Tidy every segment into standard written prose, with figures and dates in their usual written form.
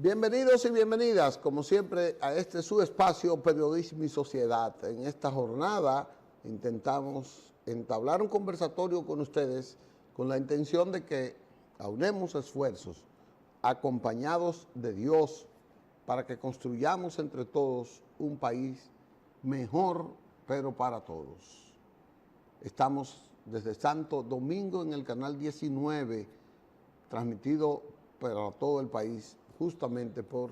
Bienvenidos y bienvenidas, como siempre, a este su espacio Periodismo y Sociedad. En esta jornada intentamos entablar un conversatorio con ustedes con la intención de que aunemos esfuerzos, acompañados de Dios, para que construyamos entre todos un país mejor, pero para todos. Estamos desde Santo Domingo en el canal 19, transmitido para todo el país, justamente por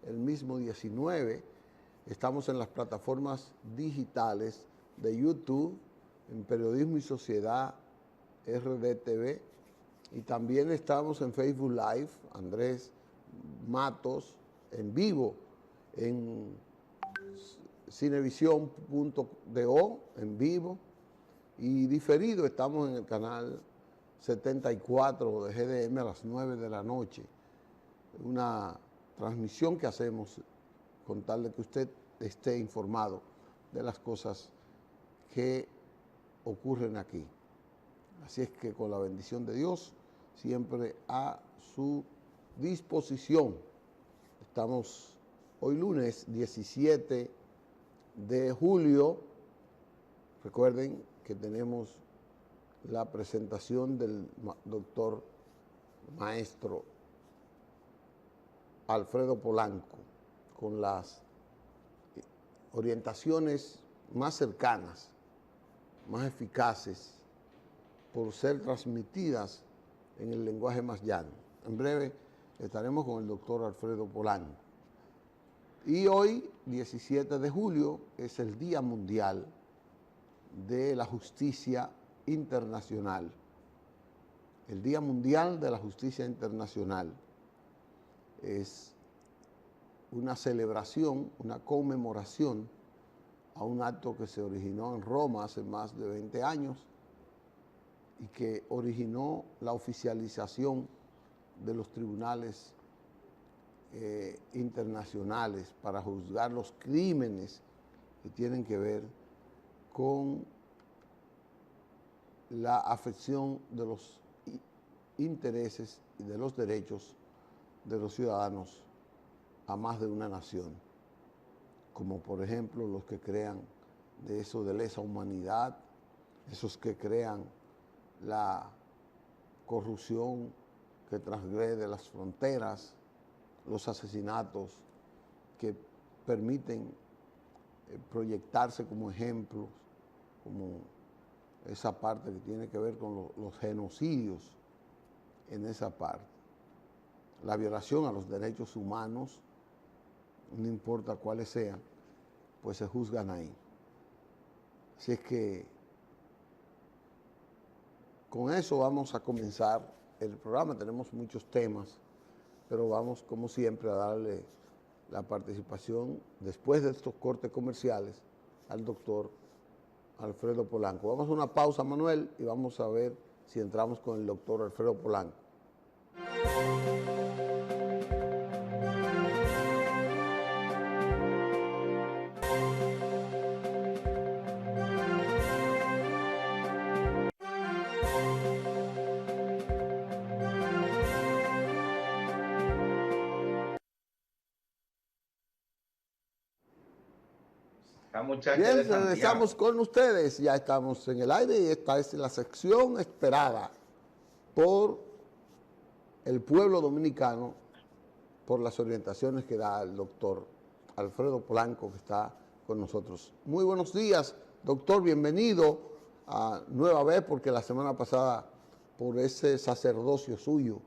el mismo 19. Estamos en las plataformas digitales de YouTube, en Periodismo y Sociedad, RDTV, y también estamos en Facebook Live, Andrés Matos, en vivo, en Cinevisión.do, en vivo, y diferido estamos en el canal 74 de GDM a las 9 de la noche. Una transmisión que hacemos con tal de que usted esté informado de las cosas que ocurren aquí. Así es que con la bendición de Dios, siempre a su disposición. Estamos hoy lunes 17 de julio. Recuerden que tenemos la presentación del doctor maestro Alfredo Polanco, con las orientaciones más cercanas, más eficaces, por ser transmitidas en el lenguaje más llano. En breve estaremos con el doctor Alfredo Polanco. Y hoy, 17 de julio, es el Día Mundial de la Justicia Internacional. El Día Mundial de la Justicia Internacional es una celebración, una conmemoración a un acto que se originó en Roma hace más de 20 años y que originó la oficialización de los tribunales internacionales para juzgar los crímenes que tienen que ver con la afección de los intereses y de los derechos de los ciudadanos a más de una nación, como por ejemplo los que crean de eso de lesa humanidad, esos que crean la corrupción que transgrede las fronteras, los asesinatos que permiten proyectarse como ejemplos, como esa parte que tiene que ver con los genocidios en esa parte. La violación a los derechos humanos, no importa cuáles sean, pues se juzgan ahí. Así es que con eso vamos a comenzar el programa. Tenemos muchos temas, pero vamos como siempre a darle la participación después de estos cortes comerciales al doctor Alfredo Polanco. Vamos a una pausa, Manuel, y vamos a ver si entramos con el doctor Alfredo Polanco. Bien, regresamos con ustedes, ya estamos en el aire y esta es la sección esperada por el pueblo dominicano, por las orientaciones que da el doctor Alfredo Polanco, que está con nosotros. Muy buenos días, doctor, bienvenido a nueva vez, porque la semana pasada, por ese sacerdocio suyo,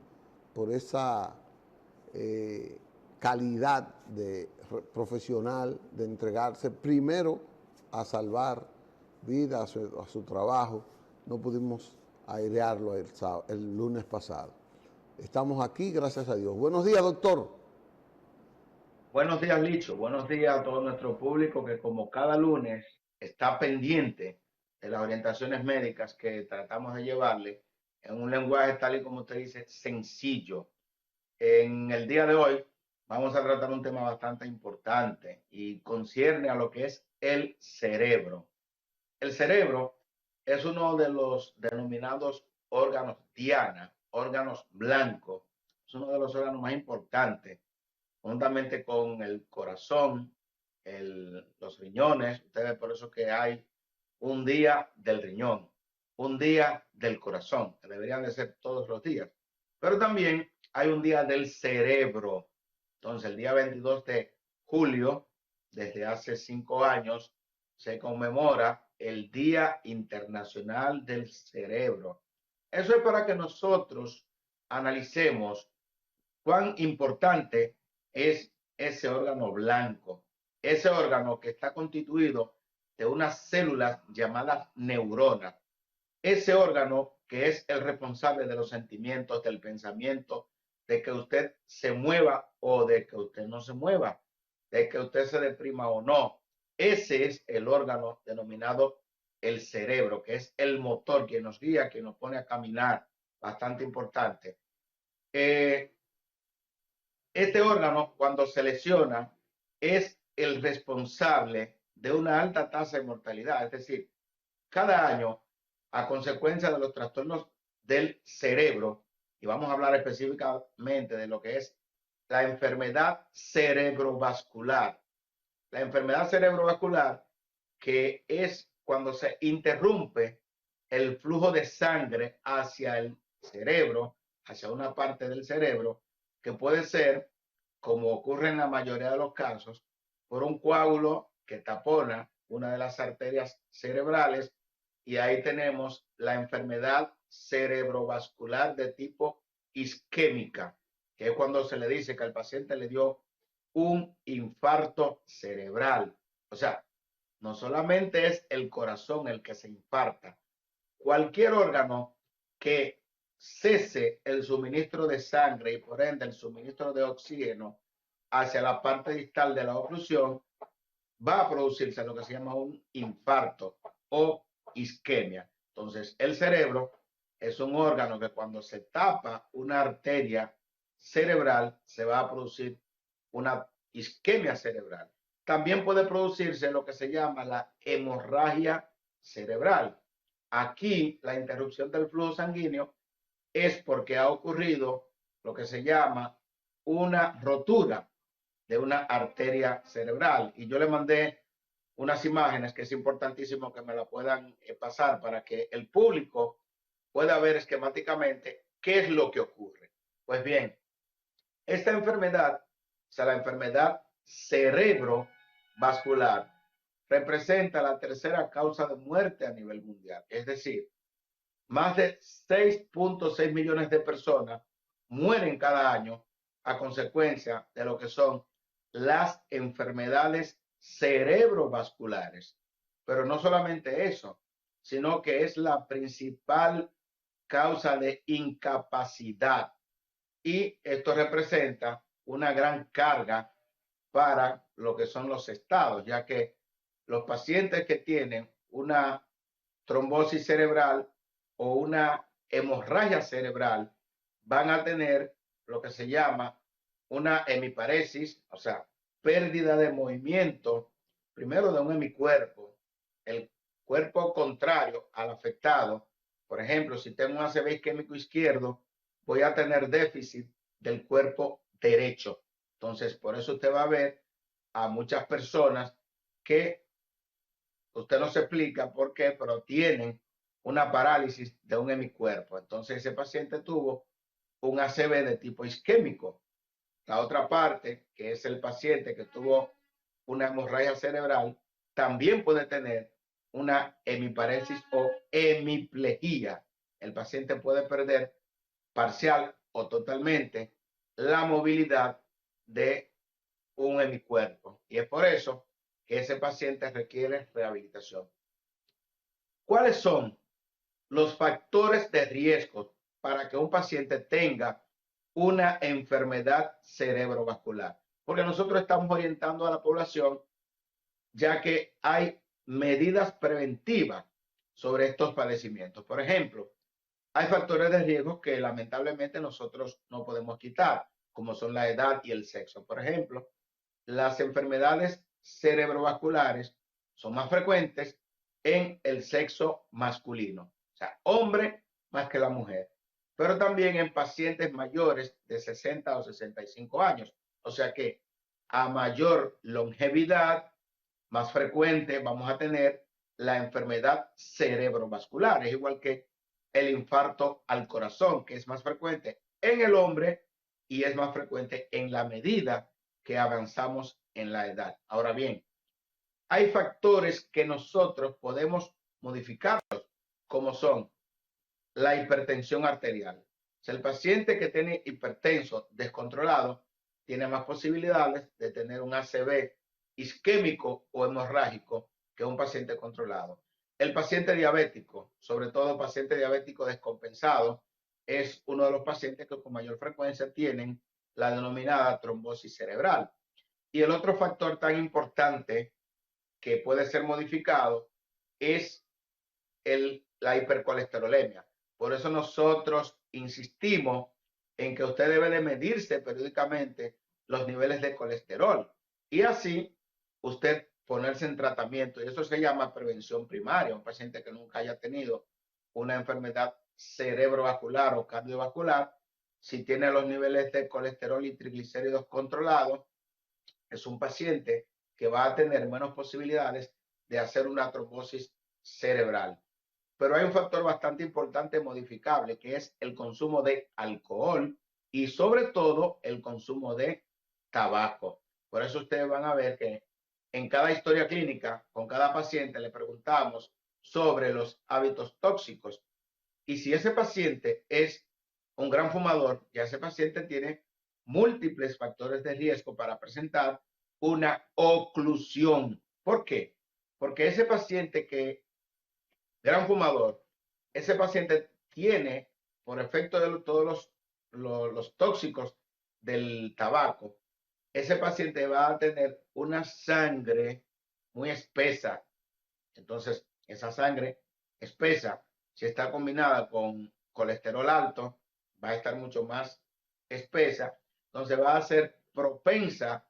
por esa calidad de profesional, de entregarse primero a salvar vidas, a su trabajo, no pudimos airearlo el lunes pasado. Estamos aquí, gracias a Dios. Buenos días, doctor. Buenos días, Licho. Buenos días a todo nuestro público que como cada lunes está pendiente de las orientaciones médicas que tratamos de llevarle en un lenguaje tal y como usted dice, sencillo. En el día de hoy vamos a tratar un tema bastante importante y concierne a lo que es el cerebro. El cerebro es uno de los denominados órganos diana, órganos blancos. Es uno de los órganos más importantes juntamente con el corazón, los riñones. Ustedes por eso que hay un día del riñón, un día del corazón, que deberían de ser todos los días. Pero también hay un día del cerebro. Entonces, el día 22 de julio, desde hace 5 años, se conmemora el Día Internacional del Cerebro. Eso es para que nosotros analicemos cuán importante es ese órgano blanco, ese órgano que está constituido de unas células llamadas neuronas, ese órgano que es el responsable de los sentimientos, del pensamiento, de que usted se mueva o de que usted no se mueva, de que usted se deprima o no. Ese es el órgano denominado el cerebro, que es el motor que nos guía, que nos pone a caminar, bastante importante. Este órgano, cuando se lesiona, es el responsable de una alta tasa de mortalidad. Es decir, cada año, a consecuencia de los trastornos del cerebro, y vamos a hablar específicamente de lo que es la enfermedad cerebrovascular. La enfermedad cerebrovascular, que es cuando se interrumpe el flujo de sangre hacia el cerebro, hacia una parte del cerebro, que puede ser, como ocurre en la mayoría de los casos, por un coágulo que tapona una de las arterias cerebrales, y ahí tenemos la enfermedad cerebrovascular de tipo isquémica, que es cuando se le dice que al paciente le dio un infarto cerebral. O sea, no solamente es el corazón el que se infarta, cualquier órgano que cese el suministro de sangre y por ende el suministro de oxígeno hacia la parte distal de la oclusión, va a producirse lo que se llama un infarto o isquemia. Entonces, el cerebro es un órgano que cuando se tapa una arteria cerebral, se va a producir una isquemia cerebral. También puede producirse lo que se llama la hemorragia cerebral. Aquí, la interrupción del flujo sanguíneo es porque ha ocurrido lo que se llama una rotura de una arteria cerebral. Y yo le mandé unas imágenes que es importantísimo que me la puedan pasar para que el público pueda ver esquemáticamente qué es lo que ocurre. Pues bien, esta enfermedad, o sea, la enfermedad cerebrovascular, representa la tercera causa de muerte a nivel mundial. Es decir, más de 6.6 millones de personas mueren cada año a consecuencia de lo que son las enfermedades cerebrovasculares. Pero no solamente eso, sino que es la principal causa de incapacidad. Y esto representa una gran carga para lo que son los estados, ya que los pacientes que tienen una trombosis cerebral o una hemorragia cerebral van a tener lo que se llama una hemiparesis, o sea, pérdida de movimiento, primero de un hemicuerpo, el cuerpo contrario al afectado. Por ejemplo, si tengo un ACV isquémico izquierdo, voy a tener déficit del cuerpo derecho. Entonces, por eso usted va a ver a muchas personas que usted no se explica por qué, pero tienen una parálisis de un hemicuerpo. Entonces, ese paciente tuvo un ACV de tipo isquémico. La otra parte, que es el paciente que tuvo una hemorragia cerebral, también puede tener una hemiparesis o hemiplegia. El paciente puede perder parcial o totalmente la movilidad de un hemicuerpo. Y es por eso que ese paciente requiere rehabilitación. ¿Cuáles son los factores de riesgo para que un paciente tenga una enfermedad cerebrovascular? Porque nosotros estamos orientando a la población ya que hay medidas preventivas sobre estos padecimientos. Por ejemplo, hay factores de riesgo que lamentablemente nosotros no podemos quitar, como son la edad y el sexo. Por ejemplo, las enfermedades cerebrovasculares son más frecuentes en el sexo masculino, o sea, hombre más que la mujer, pero también en pacientes mayores de 60 o 65 años. O sea que a mayor longevidad, más frecuente vamos a tener la enfermedad cerebrovascular. Es igual que el infarto al corazón, que es más frecuente en el hombre y es más frecuente en la medida que avanzamos en la edad. Ahora bien, hay factores que nosotros podemos modificarlos, como son la hipertensión arterial. O sea, el paciente que tiene hipertenso descontrolado tiene más posibilidades de tener un ACV isquémico o hemorrágico que un paciente controlado. El paciente diabético, sobre todo paciente diabético descompensado, es uno de los pacientes que con mayor frecuencia tienen la denominada trombosis cerebral. Y el otro factor tan importante que puede ser modificado es la hipercolesterolemia. Por eso nosotros insistimos en que usted debe de medirse periódicamente los niveles de colesterol y así usted ponerse en tratamiento. Y eso se llama prevención primaria. Un paciente que nunca haya tenido una enfermedad cerebrovascular o cardiovascular, si tiene los niveles de colesterol y triglicéridos controlados, es un paciente que va a tener menos posibilidades de hacer una trombosis cerebral. Pero hay un factor bastante importante modificable, que es el consumo de alcohol y sobre todo el consumo de tabaco. Por eso ustedes van a ver que en cada historia clínica, con cada paciente, le preguntamos sobre los hábitos tóxicos. Y si ese paciente es un gran fumador, ya ese paciente tiene múltiples factores de riesgo para presentar una oclusión. ¿Por qué? Porque ese paciente que gran fumador, ese paciente tiene, por efecto de todos los tóxicos del tabaco, ese paciente va a tener una sangre muy espesa. Entonces, esa sangre espesa, si está combinada con colesterol alto, va a estar mucho más espesa. Entonces, va a ser propensa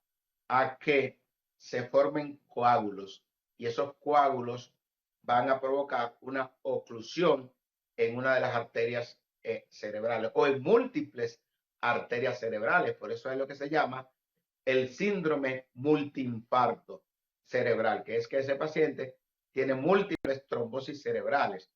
a que se formen coágulos. Y esos coágulos van a provocar una oclusión en una de las arterias cerebrales o en múltiples arterias cerebrales. Por eso es lo que se llama el síndrome multiinfarto cerebral, que es que ese paciente tiene múltiples trombosis cerebrales.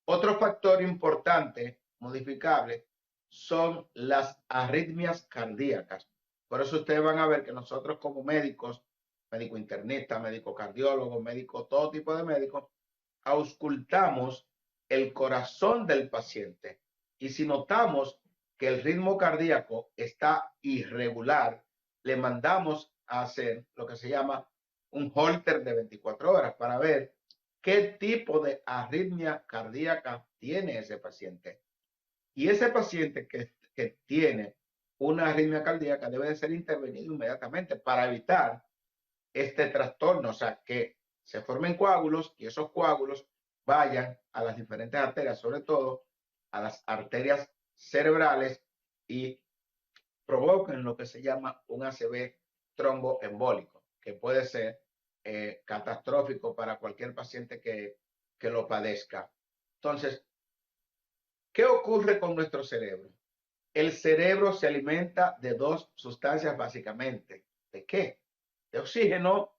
Otro factor importante, modificable, son las arritmias cardíacas. Por eso ustedes van a ver que nosotros como médicos, médico internista, médico cardiólogo, médico, todo tipo de médicos, auscultamos el corazón del paciente. Y si notamos que el ritmo cardíaco está irregular, le mandamos a hacer lo que se llama un holter de 24 horas para ver qué tipo de arritmia cardíaca tiene ese paciente. Y ese paciente que tiene una arritmia cardíaca debe de ser intervenido inmediatamente para evitar este trastorno, o sea, que se formen coágulos y esos coágulos vayan a las diferentes arterias, sobre todo a las arterias cerebrales y provoquen lo que se llama un ACV tromboembólico, que puede ser catastrófico para cualquier paciente que lo padezca. Entonces, ¿qué ocurre con nuestro cerebro? El cerebro se alimenta de dos sustancias básicamente. ¿De qué? De oxígeno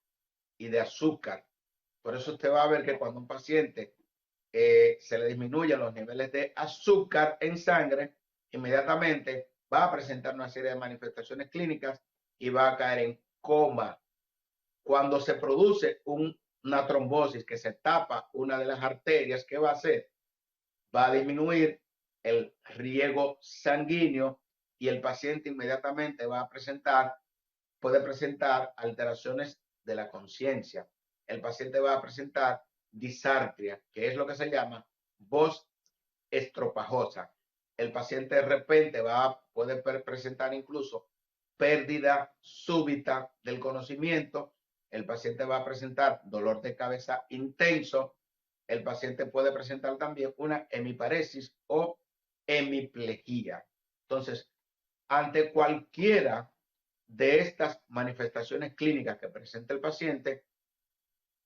y de azúcar. Por eso usted va a ver que cuando un paciente se le disminuyen los niveles de azúcar en sangre, inmediatamente va a presentar una serie de manifestaciones clínicas y va a caer en coma. Cuando se produce una trombosis que se tapa una de las arterias, ¿qué va a hacer? Va a disminuir el riego sanguíneo y el paciente inmediatamente va a puede presentar alteraciones de la conciencia. El paciente va a presentar disartria, que es lo que se llama voz estropajosa. El paciente de repente puede presentar incluso pérdida súbita del conocimiento. El paciente va a presentar dolor de cabeza intenso. El paciente puede presentar también una hemiparesis o hemiplegia. Entonces, ante cualquiera de estas manifestaciones clínicas que presenta el paciente,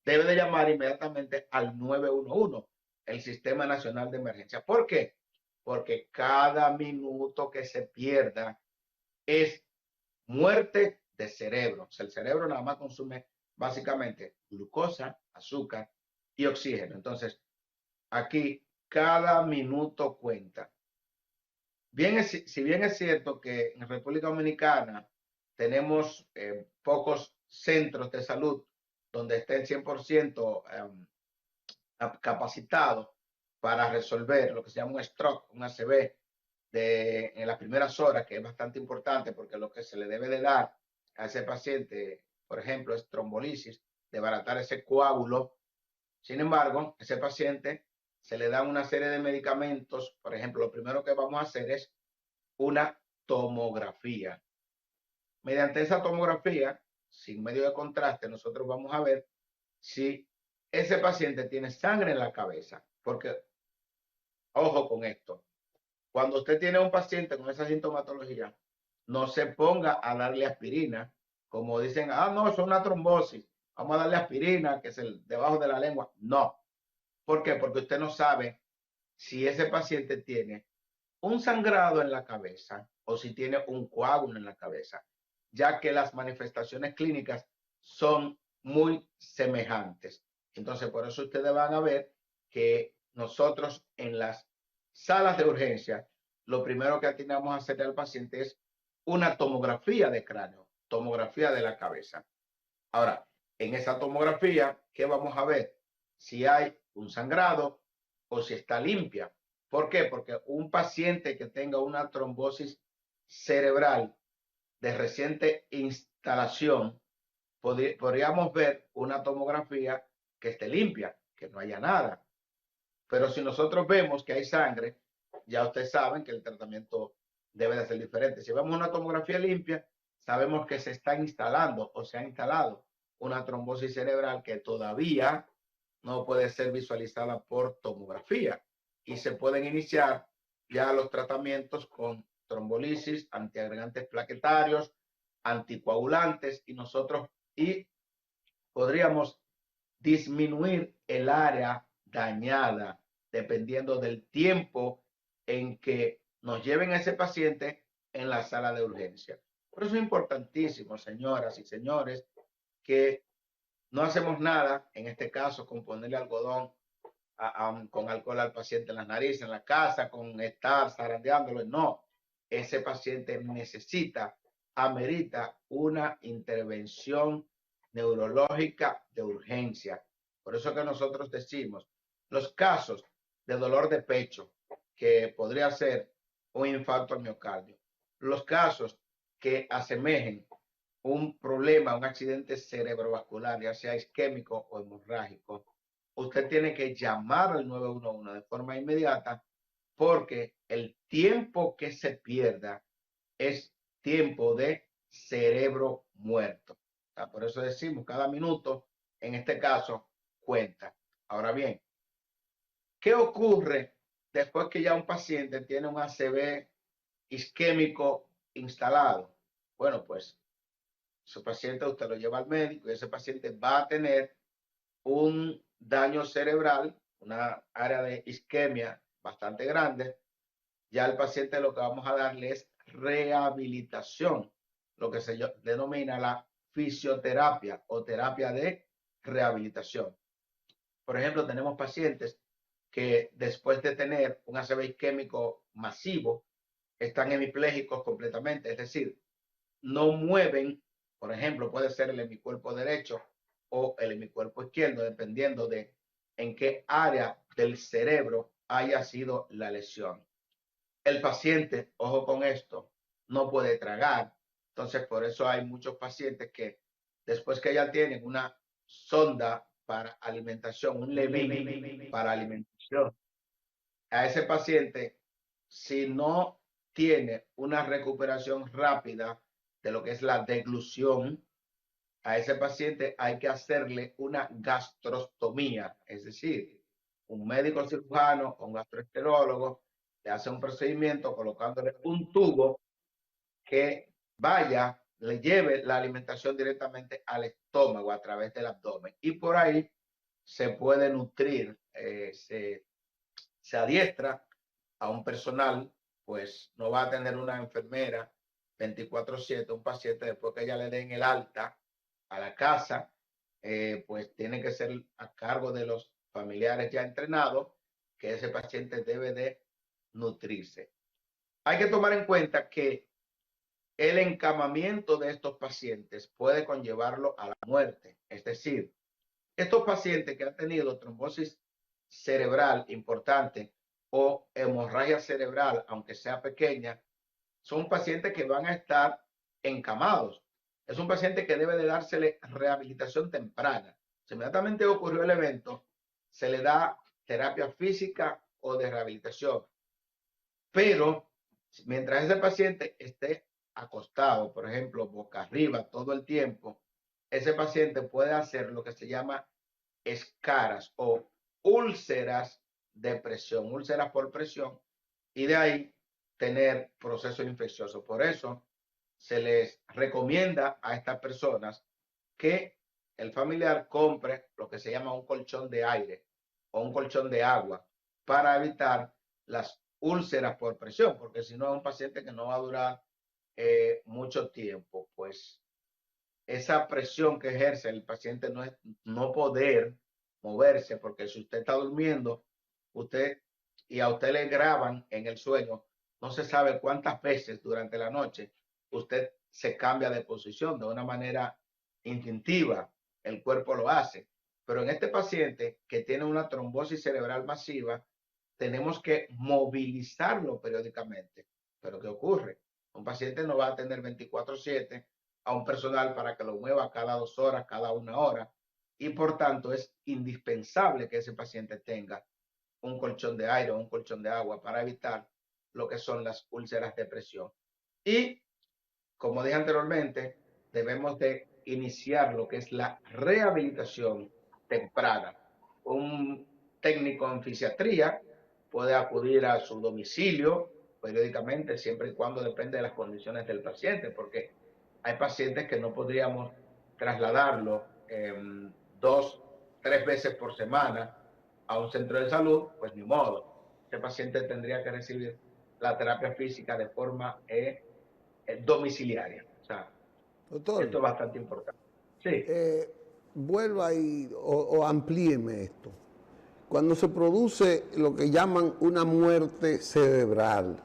debe de llamar inmediatamente al 911, el Sistema Nacional de Emergencia. ¿Por qué? Porque cada minuto que se pierda es muerte de cerebro. O sea, el cerebro nada más consume básicamente glucosa, azúcar y oxígeno. Entonces, aquí cada minuto cuenta. Si bien es cierto que en República Dominicana tenemos pocos centros de salud donde estén 100% capacitados para resolver lo que se llama un stroke, un ACV, en las primeras horas, que es bastante importante porque lo que se le debe de dar a ese paciente, por ejemplo, es trombolisis, desbaratar ese coágulo. Sin embargo, ese paciente se le dan una serie de medicamentos. Por ejemplo, lo primero que vamos a hacer es una tomografía. Mediante esa tomografía, sin medio de contraste, nosotros vamos a ver si ese paciente tiene sangre en la cabeza. Porque, ojo con esto, cuando usted tiene un paciente con esa sintomatología, no se ponga a darle aspirina, como dicen, no, eso es una trombosis, vamos a darle aspirina, que es el debajo de la lengua. No. ¿Por qué? Porque usted no sabe si ese paciente tiene un sangrado en la cabeza o si tiene un coágulo en la cabeza, ya que las manifestaciones clínicas son muy semejantes. Entonces, por eso ustedes van a ver que nosotros en las salas de urgencia, lo primero que atinamos a hacerle al paciente es una tomografía de cráneo, tomografía de la cabeza. Ahora, en esa tomografía, ¿qué vamos a ver? Si hay un sangrado o si está limpia. ¿Por qué? Porque un paciente que tenga una trombosis cerebral de reciente instalación, podríamos ver una tomografía que esté limpia, que no haya nada. Pero si nosotros vemos que hay sangre, ya ustedes saben que el tratamiento debe de ser diferente. Si vemos una tomografía limpia, sabemos que se está instalando o se ha instalado una trombosis cerebral que todavía no puede ser visualizada por tomografía. Y se pueden iniciar ya los tratamientos con trombolisis, antiagregantes plaquetarios, anticoagulantes y podríamos disminuir el área dañada dependiendo del tiempo en que nos lleven a ese paciente en la sala de urgencia. Por eso es importantísimo, señoras y señores, que no hacemos nada, en este caso, con ponerle algodón con alcohol al paciente en las narices, en la casa, con estar zarandeándolo. No, ese paciente amerita una intervención neurológica de urgencia. Por eso que nosotros decimos, los casos de dolor de pecho, que podría ser un infarto al miocardio, los casos que asemejen un problema, un accidente cerebrovascular, ya sea isquémico o hemorrágico, usted tiene que llamar al 911 de forma inmediata porque el tiempo que se pierda es tiempo de cerebro muerto. O sea, por eso decimos, cada minuto, en este caso, cuenta. Ahora bien, ¿qué ocurre después que ya un paciente tiene un ACV isquémico instalado? Bueno, pues su paciente usted lo lleva al médico y ese paciente va a tener un daño cerebral, una área de isquemia bastante grande. Ya al paciente lo que vamos a darle es rehabilitación, lo que se denomina la fisioterapia o terapia de rehabilitación. Por ejemplo, tenemos pacientes que después de tener un ACV isquémico masivo están hemipléjicos completamente, es decir, no mueven. Por ejemplo, puede ser el hemicuerpo derecho o el hemicuerpo izquierdo, dependiendo de en qué área del cerebro haya sido la lesión. El paciente, ojo con esto, no puede tragar. Entonces, por eso hay muchos pacientes que después que ya tienen una sonda para alimentación, un levín para alimentación, a ese paciente, si no tiene una recuperación rápida de lo que es la deglución, a ese paciente hay que hacerle una gastrostomía, es decir, un médico cirujano o un gastroenterólogo le hace un procedimiento colocándole un tubo que le lleve la alimentación directamente al estómago a través del abdomen y por ahí se puede nutrir, se adiestra a un personal, pues no va a tener una enfermera 24/7. Un paciente, después que ya le den el alta a la casa, pues tiene que ser a cargo de los familiares ya entrenados, que ese paciente debe de nutrirse. Hay que tomar en cuenta que el encamamiento de estos pacientes puede conllevarlo a la muerte. Es decir, estos pacientes que han tenido trombosis cerebral importante o hemorragia cerebral, aunque sea pequeña, son pacientes que van a estar encamados. Es un paciente que debe de dársele rehabilitación temprana. Si inmediatamente ocurrió el evento, se le da terapia física o de rehabilitación. Pero mientras ese paciente esté acostado, por ejemplo, boca arriba todo el tiempo, ese paciente puede hacer lo que se llama escaras o úlceras de presión, úlceras por presión, y de ahí tener proceso infeccioso. Por eso se les recomienda a estas personas que el familiar compre lo que se llama un colchón de aire o un colchón de agua para evitar las úlceras por presión, porque si no es un paciente que no va a durar mucho tiempo, pues esa presión que ejerce el paciente no es no poder moverse, porque si usted está durmiendo, usted y a usted le graban en el sueño, no se sabe cuántas veces durante la noche usted se cambia de posición de una manera instintiva, el cuerpo lo hace. Pero en este paciente que tiene una trombosis cerebral masiva, tenemos que movilizarlo periódicamente. Pero ¿qué ocurre? Un paciente no va a tener 24/7 a un personal para que lo mueva cada 2 horas, cada 1 hora, y por tanto es indispensable que ese paciente tenga un colchón de aire o un colchón de agua para evitar lo que son las úlceras de presión. Y como dije anteriormente, debemos de iniciar lo que es la rehabilitación temprana. Un técnico en fisiatría puede acudir a su domicilio periódicamente, siempre y cuando depende de las condiciones del paciente, porque hay pacientes que no podríamos trasladarlo 2, 3 veces por semana a un centro de salud, pues ni modo. Ese paciente tendría que recibir la terapia física de forma domiciliaria. O sea, Doctor, esto es bastante importante. Sí, vuelva y o amplíeme esto. Cuando se produce lo que llaman una muerte cerebral,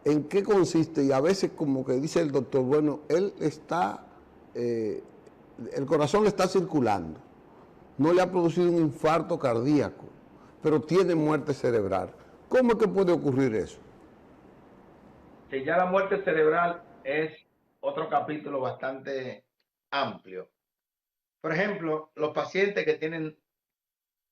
¿en qué consiste? Y a veces como que dice el doctor, bueno, él está, el corazón está circulando, no le ha producido un infarto cardíaco, pero tiene muerte cerebral. ¿Cómo es que puede ocurrir eso? que ya la muerte cerebral es otro capítulo bastante amplio. Por ejemplo, los pacientes que tienen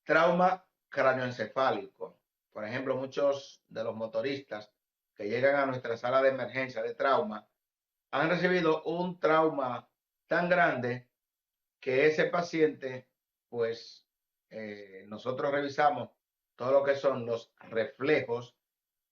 trauma cráneoencefálico, por ejemplo, muchos de los motoristas que llegan a nuestra sala de emergencia de trauma han recibido un trauma tan grande que ese paciente, pues nosotros revisamos todo lo que son los reflejos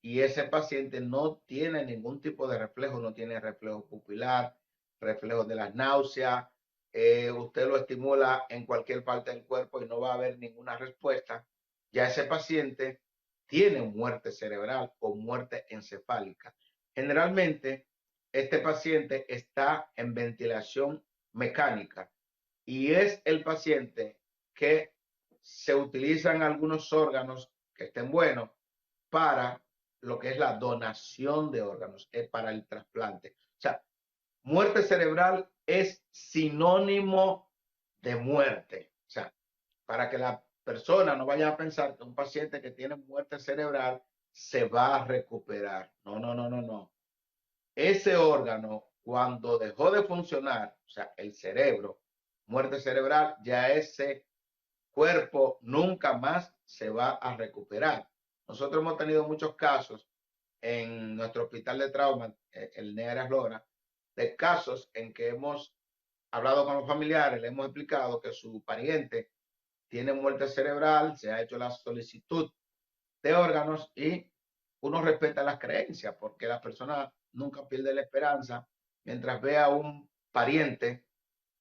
y ese paciente no tiene ningún tipo de reflejo, no tiene reflejo pupilar, reflejo de las náuseas, usted lo estimula en cualquier parte del cuerpo y no va a haber ninguna respuesta. Ya ese paciente tiene muerte cerebral o muerte encefálica. Generalmente, este paciente está en ventilación mecánica y es el paciente que se utilizan algunos órganos que estén buenos para lo que es la donación de órganos, es para el trasplante. O sea, muerte cerebral es sinónimo de muerte. O sea, para que la persona no vaya a pensar que un paciente que tiene muerte cerebral se va a recuperar. No, no, no, no, no. Ese órgano, cuando dejó de funcionar, o sea, el cerebro, muerte cerebral, ya ese cuerpo nunca más se va a recuperar. Nosotros hemos tenido muchos casos en nuestro hospital de trauma, el Neras Lora, de casos en que hemos hablado con los familiares, le hemos explicado que su pariente tiene muerte cerebral, se ha hecho la solicitud de órganos y uno respeta las creencias porque la persona nunca pierde la esperanza mientras ve a un pariente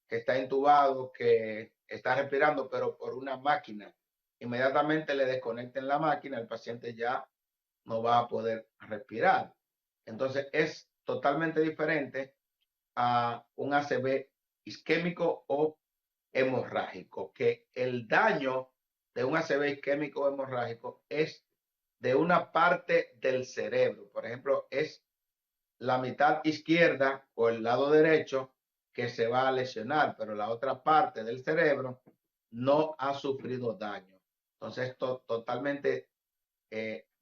que está intubado, que está respirando, pero por una máquina. Inmediatamente le desconecten la máquina, el paciente ya no va a poder respirar. Entonces es totalmente diferente a un ACV isquémico o hemorrágico, que el daño de un ACV isquémico o hemorrágico es de una parte del cerebro. Por ejemplo, es la mitad izquierda o el lado derecho que se va a lesionar, pero la otra parte del cerebro no ha sufrido daño. Entonces, esto totalmente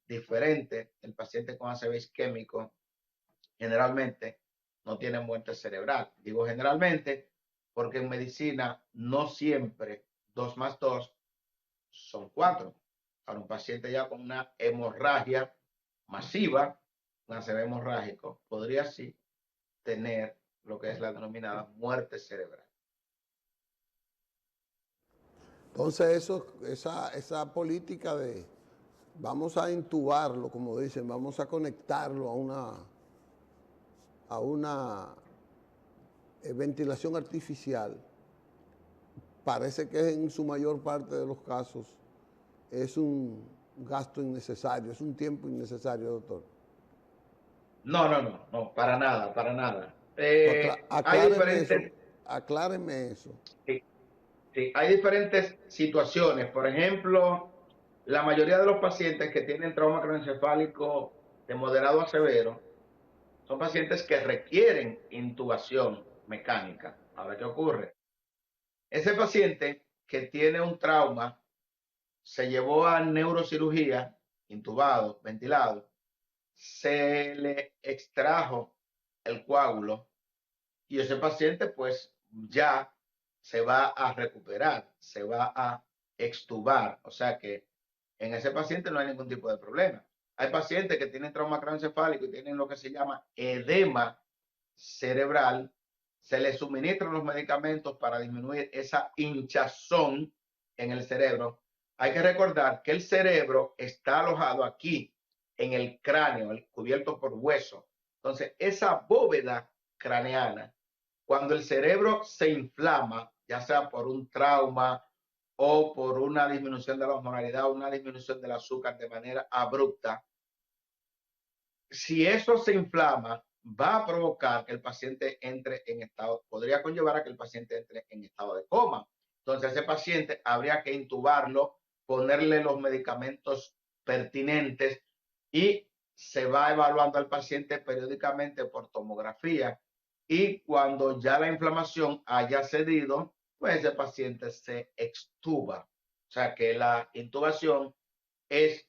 diferente. El paciente con ACV isquémico generalmente no tiene muerte cerebral. Digo generalmente porque en medicina no siempre 2 más 2 son 4. Para un paciente ya con una hemorragia masiva, un ACV hemorrágico, podría sí tener lo que es la denominada muerte cerebral. Entonces, esa política de vamos a intubarlo, como dicen, vamos a conectarlo a una ventilación artificial, parece que en su mayor parte de los casos es un gasto innecesario, es un tiempo innecesario, doctor. No, para nada, para nada. Hay Acláreme eso, diferentes, acláreme eso. sí, sí, hay diferentes situaciones. Por ejemplo, la mayoría de los pacientes que tienen trauma craneoencefálico de moderado a severo son pacientes que requieren intubación mecánica. Ahora, ¿qué ocurre? Ese paciente que tiene un trauma se llevó a neurocirugía, intubado, ventilado, se le extrajo el coágulo y ese paciente pues ya se va a recuperar, se va a extubar, o sea que en ese paciente no hay ningún tipo de problema. Hay pacientes que tienen trauma craneoencefálico y tienen lo que se llama edema cerebral, se les suministran los medicamentos para disminuir esa hinchazón en el cerebro. Hay que recordar que el cerebro está alojado aquí en el cráneo, cubierto por hueso. Entonces, esa bóveda craneana, cuando el cerebro se inflama, ya sea por un trauma o por una disminución de la osmolaridad o una disminución del azúcar de manera abrupta, si eso se inflama, va a provocar que el paciente entre en estado, podría conllevar a que el paciente entre en estado de coma. Entonces, ese paciente habría que intubarlo, ponerle los medicamentos pertinentes y se va evaluando al paciente periódicamente por tomografía. Y cuando ya la inflamación haya cedido, pues ese paciente se extuba. O sea que la intubación es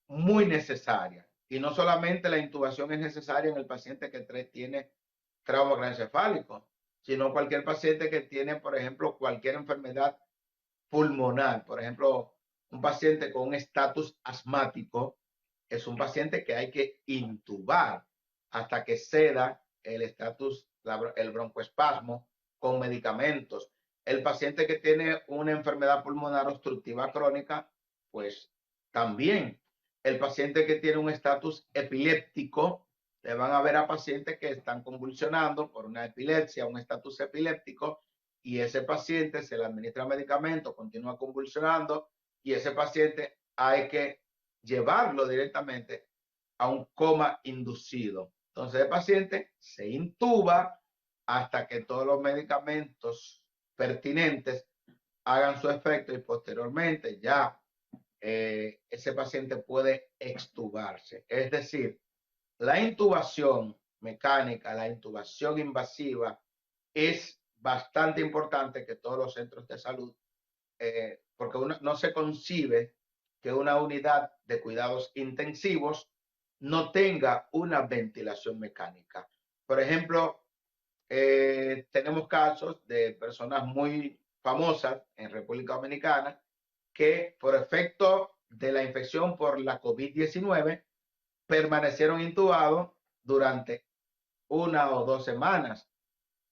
muy necesaria. Y no solamente la intubación es necesaria en el paciente que tiene trauma craneoencefálico, sino cualquier paciente que tiene, por ejemplo, cualquier enfermedad pulmonar. Por ejemplo, un paciente con un estatus asmático es un paciente que hay que intubar hasta que ceda el estatus, el broncoespasmo con medicamentos. El paciente que tiene una enfermedad pulmonar obstructiva crónica, pues también. El paciente que tiene un estatus epiléptico, le van a ver a pacientes que están convulsionando por una epilepsia, un estatus epiléptico, y ese paciente se le administra medicamento, continúa convulsionando, y ese paciente hay que llevarlo directamente a un coma inducido. Entonces el paciente se intuba hasta que todos los medicamentos pertinentes hagan su efecto y posteriormente ya ese paciente puede extubarse. Es decir, la intubación mecánica, la intubación invasiva es bastante importante que todos los centros de salud, porque no se concibe que una unidad de cuidados intensivos no tenga una ventilación mecánica. Por ejemplo, tenemos casos de personas muy famosas en República Dominicana que por efecto de la infección por la COVID-19 permanecieron intubados durante 1 o 2 semanas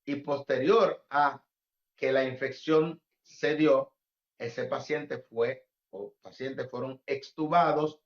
y posterior a que la infección se dio, ese paciente o pacientes fueron extubados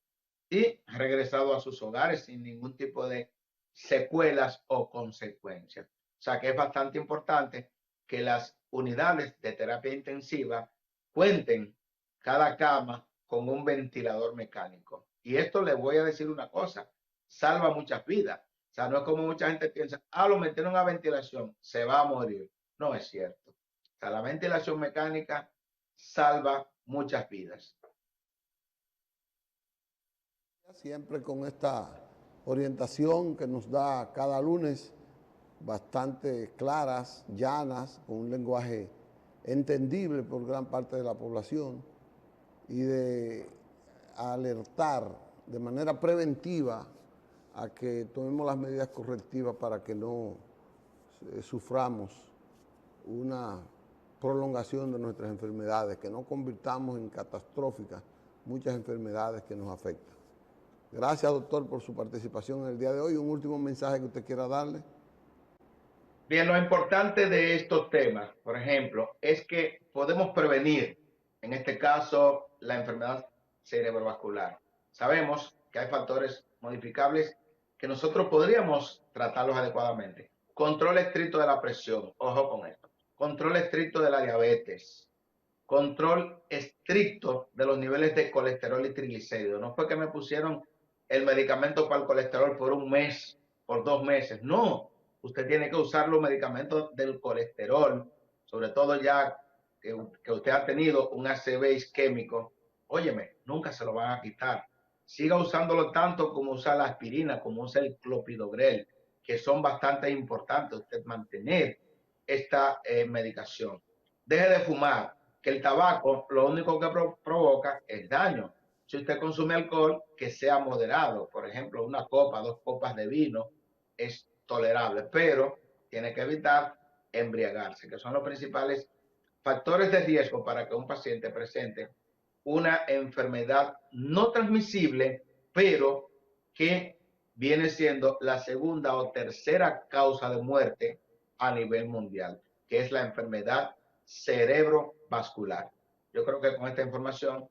y regresados a sus hogares sin ningún tipo de secuelas o consecuencias. O sea que es bastante importante que las unidades de terapia intensiva cuenten cada cama con un ventilador mecánico. Y esto le voy a decir una cosa, salva muchas vidas. O sea, no es como mucha gente piensa, lo metieron a ventilación, se va a morir. No es cierto. O sea, la ventilación mecánica salva muchas vidas. Siempre con esta orientación que nos da cada lunes, bastante claras, llanas, con un lenguaje entendible por gran parte de la población y de alertar de manera preventiva a que tomemos las medidas correctivas para que no suframos una prolongación de nuestras enfermedades, que no convirtamos en catastróficas muchas enfermedades que nos afectan. Gracias, doctor, por su participación en el día de hoy. Un último mensaje que usted quiera darle. Bien, lo importante de estos temas, por ejemplo, es que podemos prevenir, en este caso, la enfermedad cerebrovascular. Sabemos que hay factores modificables que nosotros podríamos tratarlos adecuadamente. Control estricto de la presión, ojo con esto. Control estricto de la diabetes. Control estricto de los niveles de colesterol y triglicéridos. No fue que me pusieron el medicamento para el colesterol por un mes, por 2 meses. No, usted tiene que usar los medicamentos del colesterol, sobre todo ya que usted ha tenido un ACV isquémico. Óyeme, nunca se lo van a quitar. Siga usándolo tanto como usa la aspirina, como usa el clopidogrel, que son bastante importantes usted mantener esta medicación. Deje de fumar, que el tabaco lo único que provoca es daño. Si usted consume alcohol, que sea moderado. Por ejemplo, una copa, 2 copas de vino es tolerable, pero tiene que evitar embriagarse, que son los principales factores de riesgo para que un paciente presente una enfermedad no transmisible, pero que viene siendo la segunda o tercera causa de muerte a nivel mundial, que es la enfermedad cerebrovascular. Yo creo que con esta información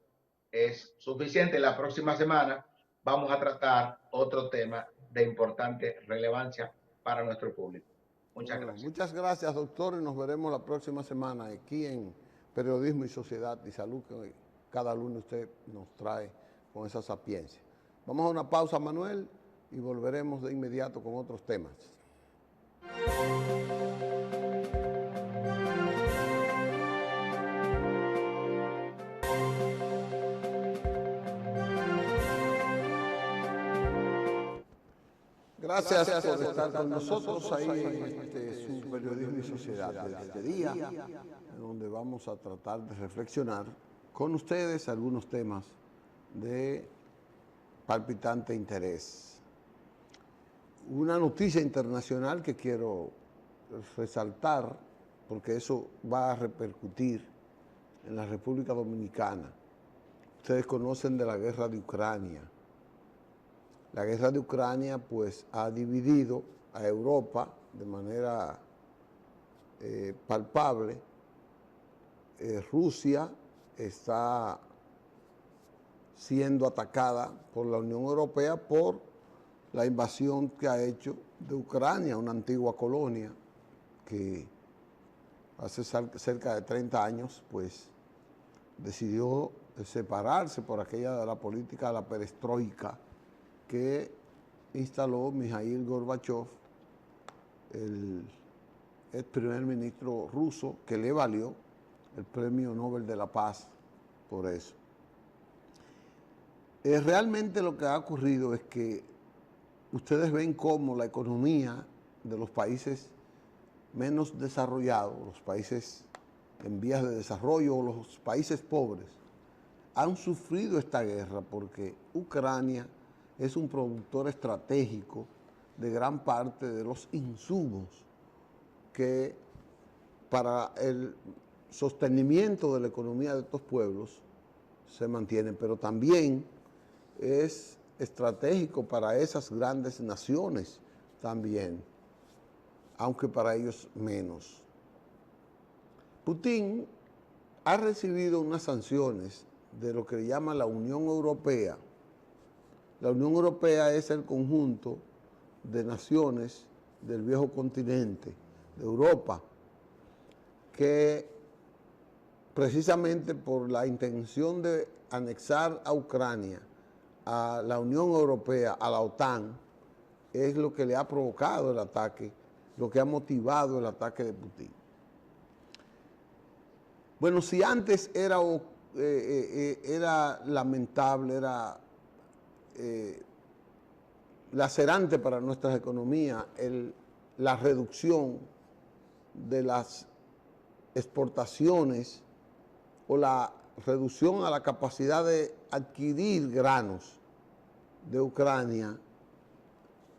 es suficiente. La próxima semana vamos a tratar otro tema de importante relevancia para nuestro público. Muchas Bueno, gracias. muchas gracias, doctor, y nos veremos la próxima semana aquí en Periodismo y Sociedad y Salud, que cada lunes usted nos trae con esa sapiencia. Vamos a una pausa, Manuel, y volveremos de inmediato con otros temas. Gracias por estar con nosotros ahí en su Periodismo y Sociedad de este día, donde vamos a tratar de reflexionar con ustedes algunos temas de palpitante interés. Una noticia internacional que quiero resaltar, porque eso va a repercutir en la República Dominicana. Ustedes conocen de la guerra de Ucrania. La guerra de Ucrania pues ha dividido a Europa de manera palpable. Rusia está siendo atacada por la Unión Europea por la invasión que ha hecho de Ucrania, una antigua colonia que hace cerca de 30 años pues decidió separarse por aquella de la política de la perestroika que instaló Mikhail Gorbachev, el primer ministro ruso, que le valió el Premio Nobel de la Paz por eso. Realmente lo que ha ocurrido es que ustedes ven cómo la economía de los países menos desarrollados, los países en vías de desarrollo o los países pobres, han sufrido esta guerra porque Ucrania es un productor estratégico de gran parte de los insumos que para el sostenimiento de la economía de estos pueblos se mantienen, pero también es estratégico para esas grandes naciones también, aunque para ellos menos. Putin ha recibido unas sanciones de lo que le llama la Unión Europea. La Unión Europea es el conjunto de naciones del viejo continente, de Europa, que precisamente por la intención de anexar a Ucrania a la Unión Europea, a la OTAN, es lo que le ha provocado el ataque, lo que ha motivado el ataque de Putin. Bueno, si antes era lamentable, era lacerante para nuestras economías la reducción de las exportaciones o la reducción a la capacidad de adquirir granos de Ucrania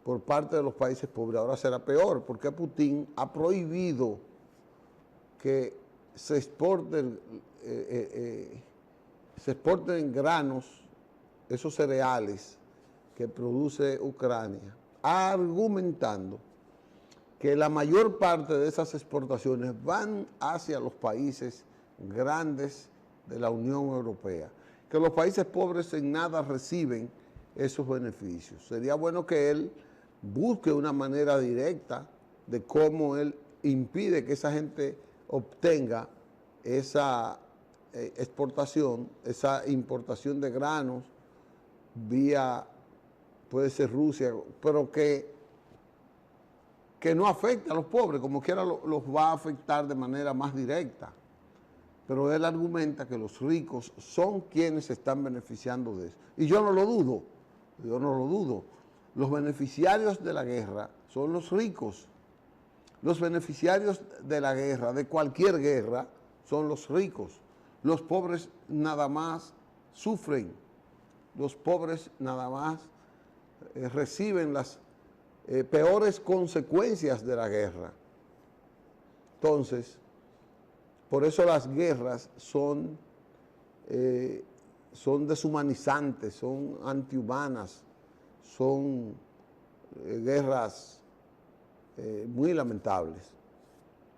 por parte de los países pobres. Ahora será peor, porque Putin ha prohibido que se exporten granos, esos cereales que produce Ucrania, argumentando que la mayor parte de esas exportaciones van hacia los países grandes de la Unión Europea, que los países pobres en nada reciben esos beneficios. Sería bueno que él busque una manera directa de cómo él impide que esa gente obtenga esa exportación, esa importación de granos vía, puede ser Rusia, pero que no afecta a los pobres, como quiera los va a afectar de manera más directa. Pero él argumenta que los ricos son quienes se están beneficiando de eso. Y yo no lo dudo, Los beneficiarios de la guerra son los ricos. Los beneficiarios de la guerra, de cualquier guerra, son los ricos. Los pobres nada más sufren. Los pobres nada más reciben las peores consecuencias de la guerra. Entonces, por eso las guerras son deshumanizantes, son antihumanas, son guerras muy lamentables.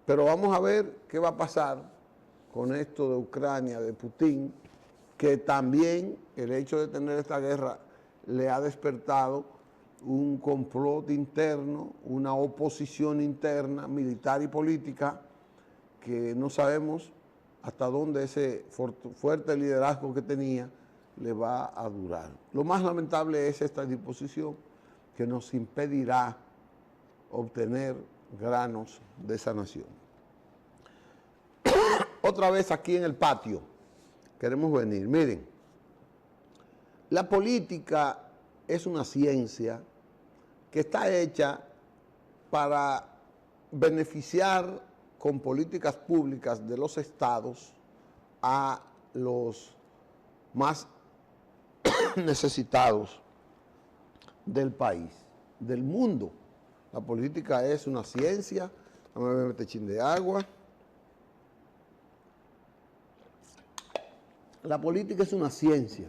Pero vamos a ver qué va a pasar con esto de Ucrania, de Putin, que también el hecho de tener esta guerra le ha despertado un complot interno, una oposición interna, militar y política, que no sabemos hasta dónde ese fuerte liderazgo que tenía le va a durar. Lo más lamentable es esta disposición que nos impedirá obtener granos de esa nación. Otra vez aquí en el patio queremos venir. Miren, la política es una ciencia que está hecha para beneficiar con políticas públicas de los estados a los más necesitados del país, del mundo. La política es una ciencia. Vamos a ver este chin de agua. La política es una ciencia.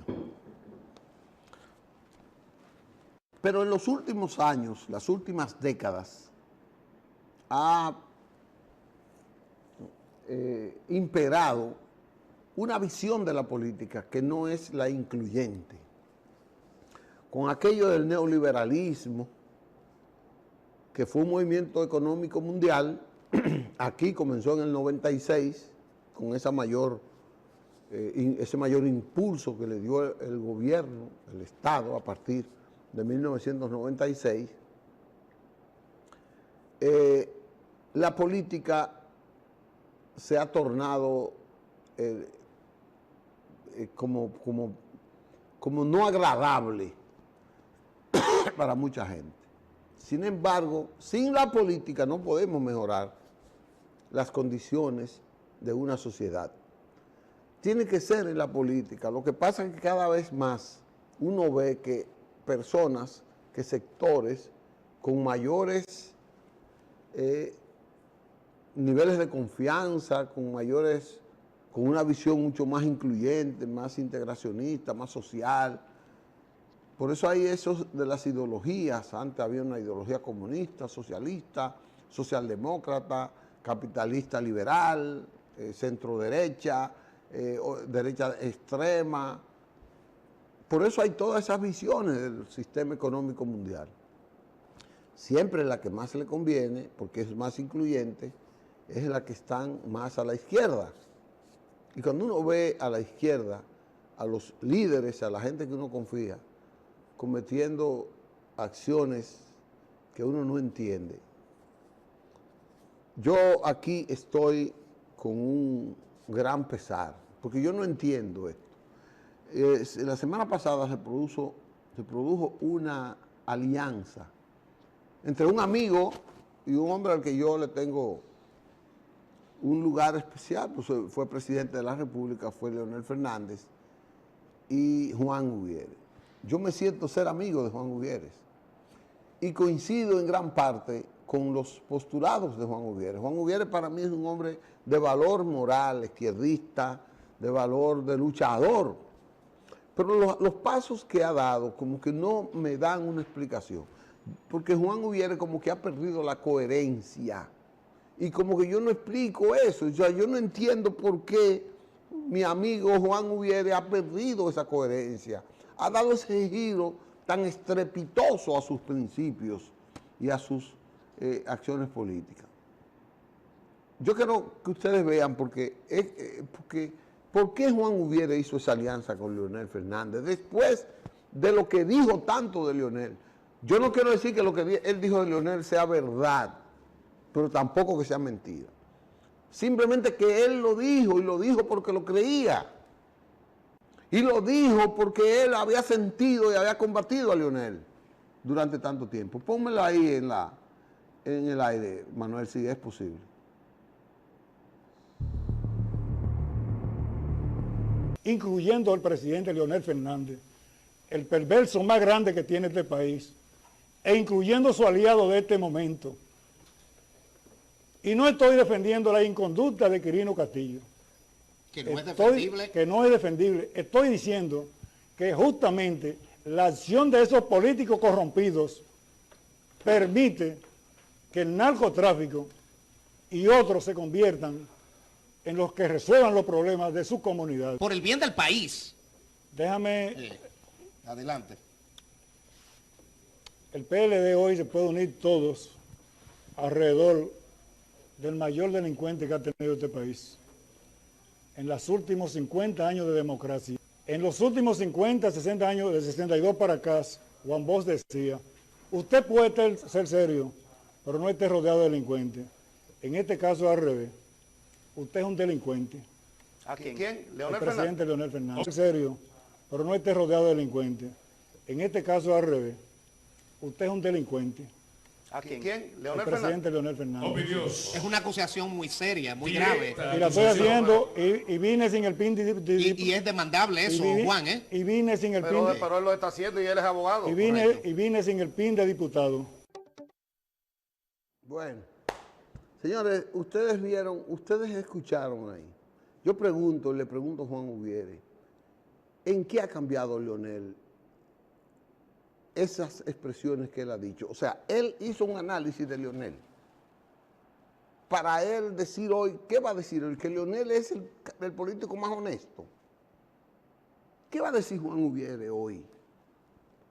Pero en los últimos años, las últimas décadas, ha imperado una visión de la política que no es la incluyente. Con aquello del neoliberalismo, que fue un movimiento económico mundial, aquí comenzó en el 96, con ese mayor impulso que le dio el gobierno, el Estado, a partir de 1996, la política se ha tornado como no agradable para mucha gente. Sin embargo, sin la política no podemos mejorar las condiciones de una sociedad. Tiene que ser en la política. Lo que pasa es que cada vez más uno ve que personas, que sectores con mayores niveles de confianza, con una visión mucho más incluyente, más integracionista, más social. Por eso hay eso de las ideologías. Antes había una ideología comunista, socialista, socialdemócrata, capitalista liberal, centro derecha, derecha extrema. Por eso hay todas esas visiones del sistema económico mundial. Siempre la que más le conviene, porque es más incluyente, es la que están más a la izquierda. Y cuando uno ve a la izquierda, a los líderes, a la gente que uno confía, cometiendo acciones que uno no entiende. Yo aquí estoy con un gran pesar, porque yo no entiendo esto. La semana pasada se produjo una alianza entre un amigo y un hombre al que yo le tengo un lugar especial, pues fue presidente de la República, fue Leonel Fernández y Juan Ugüieres. Yo me siento ser amigo de Juan Ugüieres y coincido en gran parte con los postulados de Juan Ugüieres. Juan Ugüieres para mí es un hombre de valor moral, izquierdista, de valor de luchador. Pero los pasos que ha dado como que no me dan una explicación. Porque Juan Ugüieres como que ha perdido la coherencia. Y como que yo no explico eso. O sea, yo no entiendo por qué mi amigo Juan Ugüieres ha perdido esa coherencia. Ha dado ese giro tan estrepitoso a sus principios y a sus acciones políticas. Yo quiero que ustedes vean ¿por qué Juan Ugüieres hizo esa alianza con Leonel Fernández? Después de lo que dijo tanto de Leonel. Yo no quiero decir que lo que él dijo de Leonel sea verdad, pero tampoco que sea mentira. Simplemente que él lo dijo, y lo dijo porque lo creía. Y lo dijo porque él había sentido y había combatido a Leonel durante tanto tiempo. Pónmelo ahí en el aire, Manuel, si es posible. Incluyendo al presidente Leonel Fernández, el perverso más grande que tiene este país, e incluyendo su aliado de este momento. Y no estoy defendiendo la inconducta de Quirino Castillo. Que no es defendible. Que no es defendible. Estoy diciendo que justamente la acción de esos políticos corrompidos permite que el narcotráfico y otros se conviertan en los que resuelvan los problemas de su comunidad. Por el bien del país. Déjame... Adelante. El PLD hoy se puede unir todos alrededor del mayor delincuente que ha tenido este país. En los últimos 50 años de democracia. En los últimos 50, 60 años, de 62 para acá, Juan Bosch decía, usted puede ser serio, pero no esté rodeado de delincuentes. En este caso al revés. Usted es un delincuente. ¿A quién? ¿Quién? ¿Leonel el presidente Leonel Fernández. Ser serio, pero no esté rodeado de delincuentes. En este caso al revés. Usted es un delincuente. ¿A quién? ¿Quién? Leonel el presidente Leonel Fernández. Oh, Dios. Es una acusación muy seria, muy grave. Y la estoy haciendo y vine sin el PIN de y es demandable eso, Juan, ¿eh? Y vine sin el PIN. Pero él lo está haciendo y él es abogado. Y vine sin el PIN de diputado. Bueno, señores, ustedes escucharon ahí. Yo le pregunto a Juan Ugüieres, ¿en qué ha cambiado Leonel esas expresiones que él ha dicho? O sea, él hizo un análisis de Leonel. Para él decir hoy, ¿qué va a decir hoy? Que Leonel es el político más honesto. ¿Qué va a decir Juan Ugüieres hoy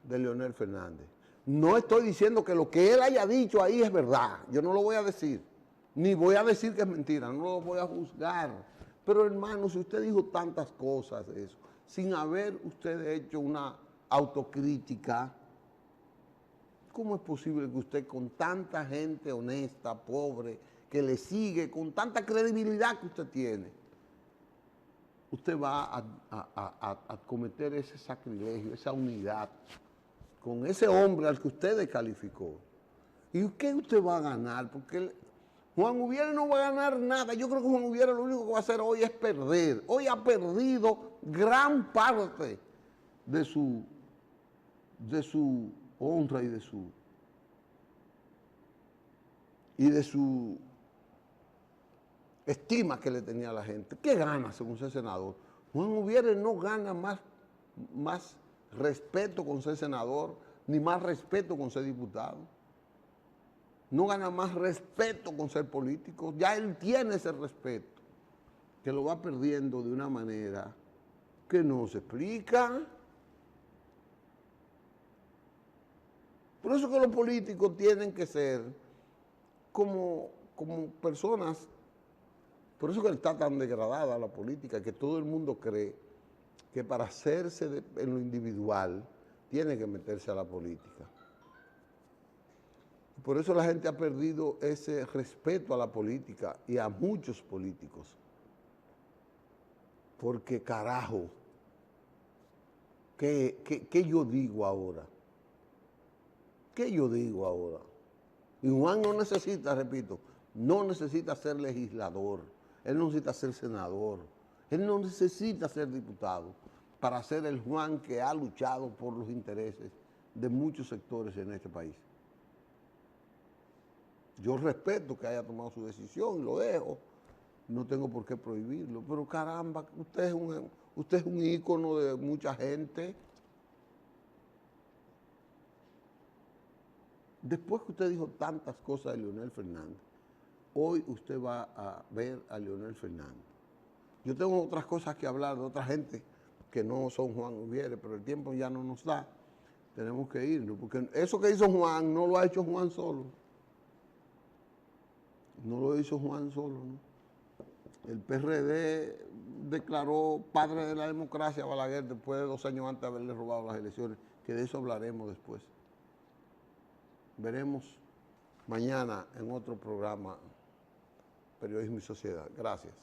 de Leonel Fernández? No estoy diciendo que lo que él haya dicho ahí es verdad. Yo no lo voy a decir. Ni voy a decir que es mentira. No lo voy a juzgar. Pero hermano, si usted dijo tantas cosas de eso, sin haber usted hecho una autocrítica, ¿cómo es posible que usted con tanta gente honesta, pobre, que le sigue, con tanta credibilidad que usted tiene, usted va a cometer ese sacrilegio, esa unidad, con ese hombre al que usted descalificó? ¿Y qué usted va a ganar? Porque Juan Ugüieres no va a ganar nada. Yo creo que Juan Ugüieres lo único que va a hacer hoy es perder. Hoy ha perdido gran parte de su honra y de su estima que le tenía a la gente. ¿Qué gana según ser senador? Juan Ugüieres no gana más respeto con ser senador, ni más respeto con ser diputado. No gana más respeto con ser político. Ya él tiene ese respeto, que lo va perdiendo de una manera que no se explica. Por eso que los políticos tienen que ser como personas. Por eso que está tan degradada la política, que todo el mundo cree que para hacerse en lo individual tiene que meterse a la política. Por eso la gente ha perdido ese respeto a la política y a muchos políticos. Porque carajo, ¿qué yo digo ahora? ¿Qué yo digo ahora? Y Juan no necesita, repito, no necesita ser legislador, él no necesita ser senador, él no necesita ser diputado para ser el Juan que ha luchado por los intereses de muchos sectores en este país. Yo respeto que haya tomado su decisión, lo dejo, no tengo por qué prohibirlo, pero caramba, usted es un ícono de mucha gente. Después que usted dijo tantas cosas de Leonel Fernández, hoy usted va a ver a Leonel Fernández. Yo tengo otras cosas que hablar de otra gente que no son Juan Ubiere, pero el tiempo ya no nos da. Tenemos que irnos, porque eso que hizo Juan no lo ha hecho Juan solo. No lo hizo Juan solo, ¿no? El PRD declaró padre de la democracia a Balaguer después de 2 años antes de haberle robado las elecciones, que de eso hablaremos después. Veremos mañana en otro programa, Periodismo y Sociedad. Gracias.